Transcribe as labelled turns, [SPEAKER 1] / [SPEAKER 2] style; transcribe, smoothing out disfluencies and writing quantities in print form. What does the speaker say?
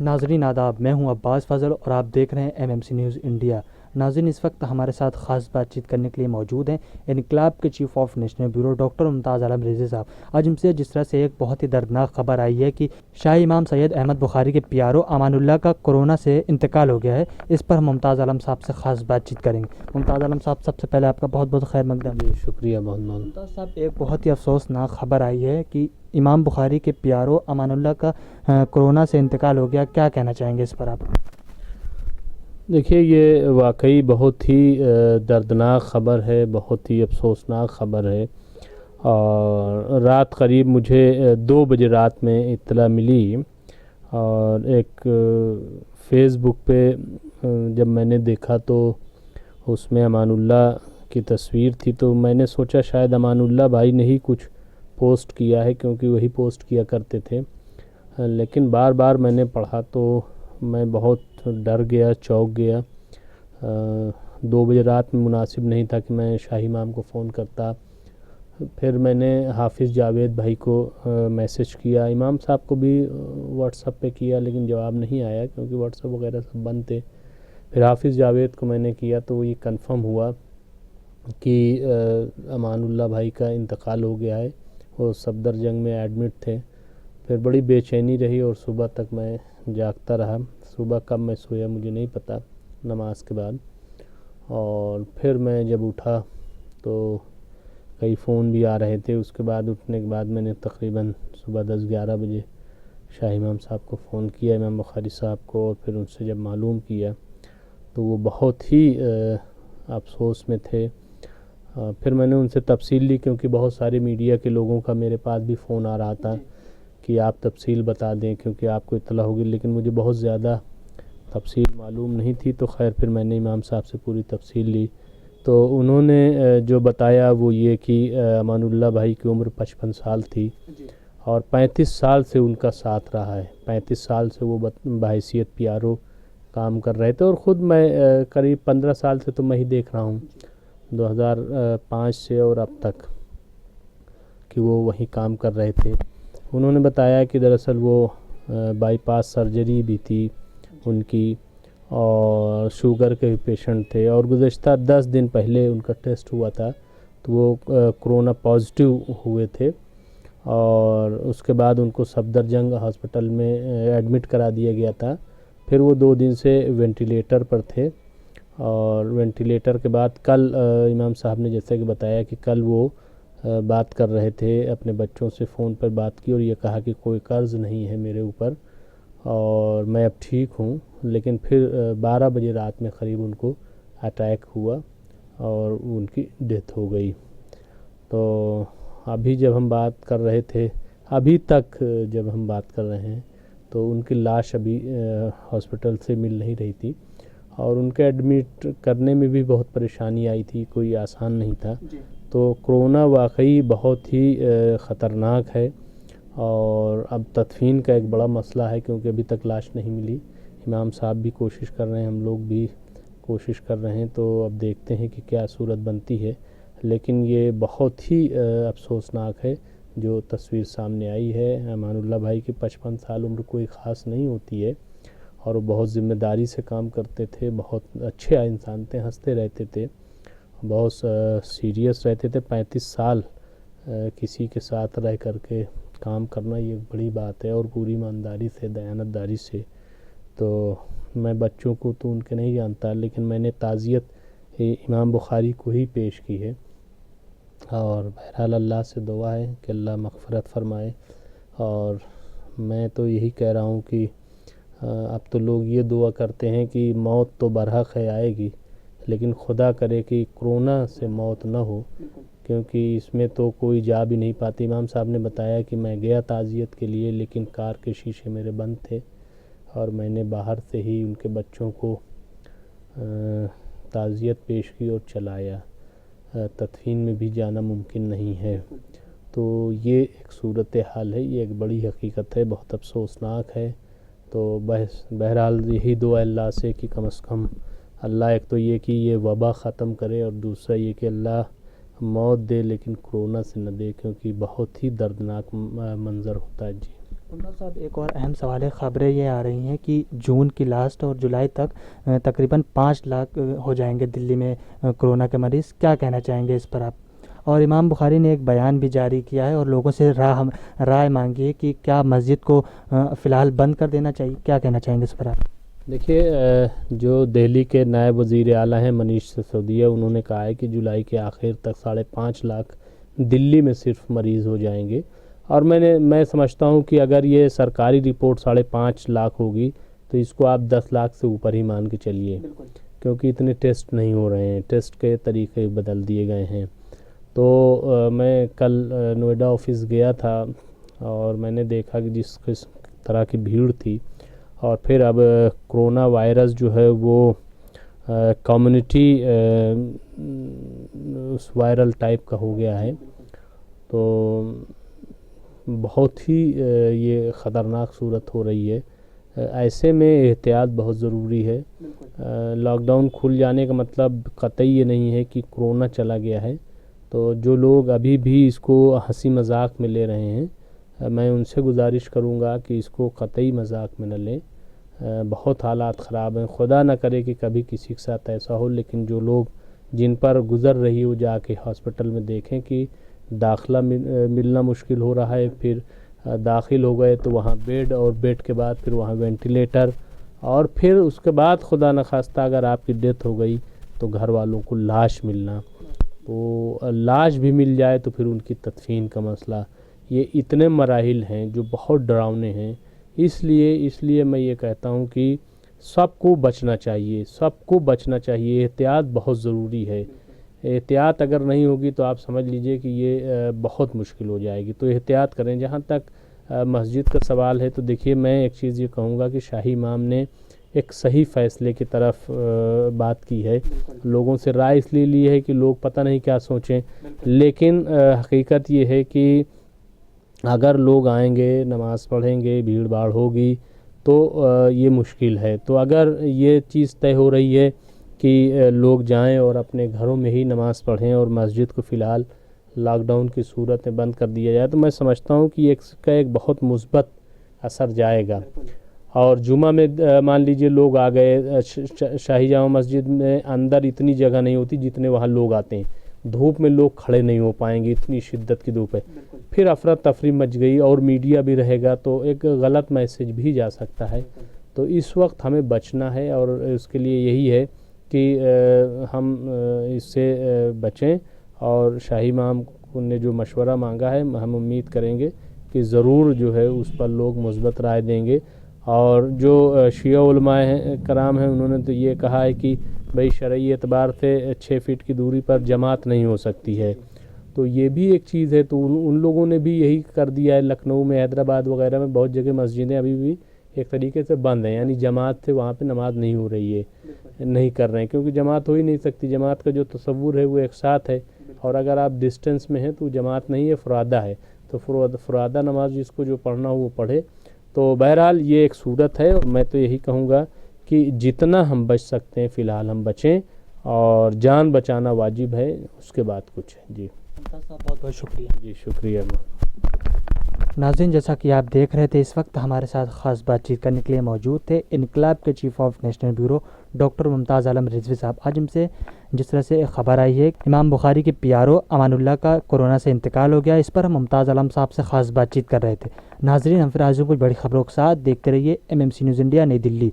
[SPEAKER 1] ناظرین آداب، میں ہوں عباس فضل اور آپ دیکھ رہے ہیں MMC نیوز انڈیا۔ ناظرین، اس وقت ہمارے ساتھ خاص بات چیت کرنے کے لیے موجود ہیں انقلاب کے chief of national bureau doctor Mumtaz Alam Rizvi صاحب۔ آج ہم سے جس طرح سے ایک بہت ہی دردناک خبر آئی ہے کہ شاہی امام سید احمد بخاری کے پیارو امان اللہ کا کورونا سے انتقال ہو گیا ہے، اس پر ہم ممتاز عالم صاحب سے خاص بات چیت کریں گے۔ ممتاز عالم صاحب، سب سے پہلے آپ کا بہت بہت خیر مقدم۔
[SPEAKER 2] شکریہ بہت بہت۔
[SPEAKER 1] ممتاز صاحب، ایک بہت ہی افسوسناک خبر آئی ہے کہ امام بخاری کے پیارو امان اللہ کا کورونا سے انتقال ہو گیا، کیا کہنا چاہیں گے اس پر آپ؟
[SPEAKER 2] دیکھیے، یہ واقعی بہت ہی دردناک خبر ہے، بہت ہی افسوسناک خبر ہے، اور رات قریب مجھے 2 بجے رات میں اطلاع ملی، اور ایک فیس بک پہ جب میں نے دیکھا تو اس میں امان اللہ کی تصویر تھی، تو میں نے سوچا شاید امان اللہ بھائی نے ہی کچھ پوسٹ کیا ہے، کیونکہ وہی پوسٹ کیا کرتے تھے، لیکن بار بار میں نے پڑھا تو میں بہت ڈر گیا، چونک گیا۔ 2 بجے رات میں مناسب نہیں تھا کہ میں شاہی امام کو فون کرتا۔ پھر میں نے حافظ جاوید بھائی کو میسج کیا، امام صاحب کو بھی واٹس ایپ پہ کیا، لیکن جواب نہیں آیا کیونکہ واٹس ایپ وغیرہ سب بند تھے۔ پھر حافظ جاوید کو میں نے کیا تو یہ کنفرم ہوا کہ امان اللہ بھائی کا انتقال ہو گیا ہے، وہ صفدر جنگ میں ایڈمٹ تھے۔ پھر بڑی بے چینی رہی اور صبح تک میں جاگتا رہا۔ صبح کب میں سویا مجھے نہیں پتہ، نماز کے بعد، اور پھر میں جب اٹھا تو کئی فون بھی آ رہے تھے۔ اس کے بعد اٹھنے کے بعد میں نے تقریباً صبح 10-11 بجے شاہ امام صاحب کو فون کیا، امام بخاری صاحب کو، اور پھر ان سے جب معلوم کیا تو وہ بہت ہی افسوس میں تھے۔ پھر میں نے ان سے تفصیل لی، کیونکہ بہت سارے میڈیا کے لوگوں کا میرے پاس بھی فون آ رہا تھا کہ آپ تفصیل بتا دیں کیونکہ آپ کو اطلاع ہوگی، لیکن مجھے بہت زیادہ تفصیل معلوم نہیں تھی، تو خیر پھر میں نے امام صاحب سے پوری تفصیل لی، تو انہوں نے جو بتایا وہ یہ کہ امان اللہ بھائی کی عمر 55 سال تھی، اور 35 سال سے ان کا ساتھ رہا ہے۔ 35 سال سے وہ بحیثیت پیارو کام کر رہے تھے، اور خود میں قریب 15 سال سے تو میں ہی دیکھ رہا ہوں، 2005 سے اور اب تک، کہ وہ وہیں کام کر رہے تھے۔ انہوں نے بتایا کہ دراصل وہ بائی پاس سرجری بھی تھی ان کی، اور شوگر کے بھی پیشنٹ تھے، اور گزشتہ 10 دن پہلے ان کا ٹیسٹ ہوا تھا تو وہ کرونا پازیٹیو ہوئے تھے، اور اس کے بعد ان کو صفدر جنگ ہاسپٹل میں ایڈمٹ کرا دیا گیا تھا۔ پھر وہ 2 دن سے وینٹیلیٹر پر تھے، اور وینٹیلیٹر کے بعد کل امام صاحب نے جیسا کہ بتایا کہ کل وہ بات کر رہے تھے اپنے بچوں سے، فون پر بات کی، اور یہ کہا کہ کوئی قرض نہیں ہے میرے اوپر اور میں اب ٹھیک ہوں، لیکن پھر 12 بجے رات میں قریب ان کو اٹیک ہوا اور ان کی ڈیتھ ہو گئی۔ تو ابھی جب ہم بات کر رہے تھے، ابھی تک جب ہم بات کر رہے ہیں تو ان کی لاش ابھی ہاسپٹل سے مل نہیں رہی تھی، اور ان کے ایڈمٹ کرنے میں بھی بہت پریشانی آئی تھی، کوئی آسان نہیں تھا۔ تو کرونا واقعی بہت ہی خطرناک ہے، اور اب تدفین کا ایک بڑا مسئلہ ہے کیونکہ ابھی تک لاش نہیں ملی۔ امام صاحب بھی کوشش کر رہے ہیں، ہم لوگ بھی کوشش کر رہے ہیں، تو اب دیکھتے ہیں کہ کیا صورت بنتی ہے، لیکن یہ بہت ہی افسوسناک ہے جو تصویر سامنے آئی ہے۔ امان اللہ بھائی کی 55 سال عمر کوئی خاص نہیں ہوتی ہے، اور وہ بہت ذمہ داری سے کام کرتے تھے، بہت اچھے انسان تھے، ہنستے رہتے تھے، بہت سیریس رہتے تھے۔ 35 سال کسی کے ساتھ رہ کر کے کام کرنا یہ بڑی بات ہے، اور پوری ایمانداری سے، دیانت داری سے۔ تو میں بچوں کو تو ان کے نہیں جانتا، لیکن میں نے تعزیت امام بخاری کو ہی پیش کی ہے، اور بہرحال اللہ سے دعا ہے کہ اللہ مغفرت فرمائے۔ اور میں تو یہی کہہ رہا ہوں کہ اب تو لوگ یہ دعا کرتے ہیں کہ موت تو برحق ہے آئے گی، لیکن خدا کرے کہ کرونا سے موت نہ ہو، کیونکہ اس میں تو کوئی جا بھی نہیں پاتی۔ امام صاحب نے بتایا کہ میں گیا تعزیت کے لیے، لیکن کار کے شیشے میرے بند تھے، اور میں نے باہر سے ہی ان کے بچوں کو تعزیت پیش کی اور چلایا، تدفین میں بھی جانا ممکن نہیں ہے۔ تو یہ ایک صورتحال ہے، یہ ایک بڑی حقیقت ہے، بہت افسوسناک ہے۔ تو بہرحال یہی دعا اللہ سے کہ کم از کم اللہ ایک تو یہ کہ یہ وبا ختم کرے، اور دوسرا یہ کہ اللہ موت دے لیکن کرونا سے نہ دے، کیونکہ بہت ہی دردناک منظر ہوتا ہے۔ جی
[SPEAKER 1] عمدہ صاحب ایک اور اہم سوال ہے، خبریں یہ آ رہی ہیں کہ جون کی لاسٹ اور جولائی تک تقریباً 5 لاکھ ہو جائیں گے دلی میں کرونا کے مریض، کیا کہنا چاہیں گے اس پر آپ؟ اور امام بخاری نے ایک بیان بھی جاری کیا ہے اور لوگوں سے رائے مانگی ہے کہ کیا مسجد کو فی الحال بند کر دینا چاہیے، کیا کہنا چاہیں گے اس پر آپ؟
[SPEAKER 2] دیکھیے جو دہلی کے نائب وزیر اعلیٰ ہیں منیش سسودیا، انہوں نے کہا ہے کہ جولائی کے آخر تک 5.5 لاکھ دلی میں صرف مریض ہو جائیں گے، اور میں سمجھتا ہوں کہ اگر یہ سرکاری رپورٹ 5.5 لاکھ ہوگی تو اس کو آپ 10 لاکھ سے اوپر ہی مان کے چلیے، کیونکہ اتنے ٹیسٹ نہیں ہو رہے ہیں، ٹیسٹ کے طریقے بدل دیے گئے ہیں۔ تو میں کل نوئیڈا آفس گیا تھا اور میں نے دیکھا کہ جس طرح کی بھیڑ تھی، اور پھر اب کرونا وائرس جو ہے وہ کمیونٹی وائرل ٹائپ کا ہو گیا ہے، تو بہت ہی یہ خطرناک صورت ہو رہی ہے۔ ایسے میں احتیاط بہت ضروری ہے۔ لاک ڈاؤن کھل جانے کا مطلب قطعی یہ نہیں ہے کہ کرونا چلا گیا ہے، تو جو لوگ ابھی بھی اس کو ہنسی مذاق میں لے رہے ہیں، میں ان سے گزارش کروں گا کہ اس کو قطعی مذاق میں نہ لیں۔ بہت حالات خراب ہیں، خدا نہ کرے کہ کبھی کسی کے ساتھ ایسا ہو، لیکن جو لوگ جن پر گزر رہی ہو جا کے ہاسپٹل میں دیکھیں کہ داخلہ ملنا مشکل ہو رہا ہے، پھر داخل ہو گئے تو وہاں بیڈ، اور بیڈ کے بعد پھر وہاں وینٹیلیٹر، اور پھر اس کے بعد خدا نخواستہ اگر آپ کی ڈیتھ ہو گئی تو گھر والوں کو لاش ملنا، تو لاش بھی مل جائے تو پھر ان کی تدفین کا مسئلہ، یہ اتنے مراحل ہیں جو بہت ڈراؤنے ہیں۔ اس لیے میں یہ کہتا ہوں کہ سب کو بچنا چاہیے، سب کو بچنا چاہیے، احتیاط بہت ضروری ہے۔ احتیاط اگر نہیں ہوگی تو آپ سمجھ لیجئے کہ یہ بہت مشکل ہو جائے گی، تو احتیاط کریں۔ جہاں تک مسجد کا سوال ہے تو دیکھیے میں ایک چیز یہ کہوں گا کہ شاہی امام نے ایک صحیح فیصلے کی طرف بات کی ہے، لوگوں سے رائے اس لیے لی ہے کہ لوگ پتہ نہیں کیا سوچیں، لیکن حقیقت یہ ہے کہ اگر لوگ آئیں گے، نماز پڑھیں گے، بھیڑ بھاڑ ہوگی تو یہ مشکل ہے۔ تو اگر یہ چیز طے ہو رہی ہے کہ لوگ جائیں اور اپنے گھروں میں ہی نماز پڑھیں اور مسجد کو فی الحال لاک ڈاؤن کی صورت میں بند کر دیا جائے، تو میں سمجھتا ہوں کہ اس کا ایک بہت مثبت اثر جائے گا۔ اور جمعہ میں مان لیجئے لوگ آ گئے، شاہی جامع مسجد میں اندر اتنی جگہ نہیں ہوتی جتنے وہاں لوگ آتے ہیں، دھوپ میں لوگ کھڑے نہیں ہو پائیں گے، اتنی شدت کی دھوپ ہے، پھر افراتفری مچ گئی اور میڈیا بھی رہے گا تو ایک غلط میسج بھی جا سکتا ہے۔ تو اس وقت ہمیں بچنا ہے، اور اس کے لیے یہی ہے کہ ہم اس سے بچیں، اور شاہی امام نے جو مشورہ مانگا ہے ہم امید کریں گے کہ ضرور جو ہے اس پر لوگ مثبت رائے دیں گے۔ اور جو شیعہ علماء کرام ہیں انہوں نے تو یہ کہا ہے کہ بھئی شرعی اعتبار سے 6 فٹ کی دوری پر جماعت نہیں ہو سکتی ہے، تو یہ بھی ایک چیز ہے، تو ان لوگوں نے بھی یہی کر دیا ہے۔ لکھنؤ میں، حیدرآباد وغیرہ میں بہت جگہ مسجدیں ابھی بھی ایک طریقے سے بند ہیں، یعنی جماعت سے وہاں پہ نماز نہیں ہو رہی ہے، نہیں کر رہے ہیں، کیونکہ جماعت ہو ہی نہیں سکتی۔ جماعت کا جو تصور ہے وہ ایک ساتھ ہے، اور اگر آپ ڈسٹنس میں ہیں تو جماعت نہیں ہے، فرادہ ہے، تو فرادہ نماز جس کو جو پڑھنا ہو وہ پڑھے۔ تو بہرحال یہ ایک صورت ہے، اور میں تو یہی کہوں گا کہ جتنا ہم بچ سکتے ہیں فی الحال ہم بچیں، اور جان بچانا واجب ہے، اس کے بعد کچھ ہے۔ جی
[SPEAKER 1] بہت بہت شکریہ۔
[SPEAKER 2] جی شکریہ۔
[SPEAKER 1] ناظرین، جیسا کہ آپ دیکھ رہے تھے اس وقت ہمارے ساتھ خاص بات چیت کرنے کے لیے موجود تھے انقلاب کے chief of national bureau doctor Mumtaz Alam Rizvi صاحب۔ آج ہم سے جس طرح سے خبر آئی ہے امام بخاری کے P R O Aman Ullah کا کورونا سے انتقال ہو گیا، اس پر ہم ممتاز عالم صاحب سے خاص بات چیت کر رہے تھے۔ ناظرین، ہم پھر حاضر کچھ بڑی خبروں کے ساتھ، دیکھتے رہیے MMC نیوز انڈیا نئی دلی۔